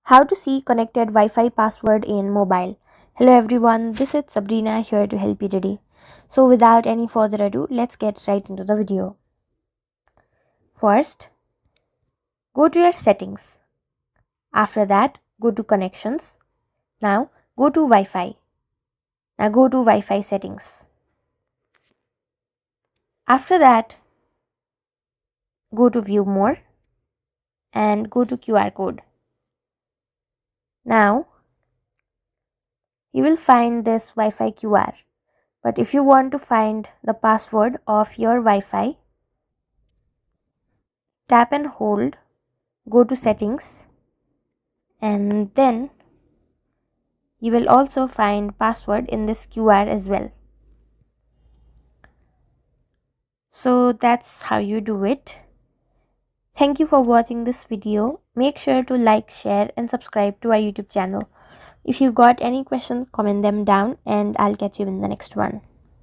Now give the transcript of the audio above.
How to see connected Wi-Fi password in mobile. Hello everyone, this is Sabrina here to help you today. So without any further ado, let's get right into the video. First, go to your settings. After that, go to connections. Now go to Wi-Fi. Now go to Wi-Fi settings. After that, go to view more and go to QR code. Now you will find this Wi-Fi QR. But if you want to find the password of your Wi-Fi, tap and hold, go to settings, and then you will also find password in this QR as well. So that's how you do it. Thank you for watching this video. Make sure to like, share and subscribe to our YouTube channel. If you got any questions, comment them down and I'll catch you in the next one.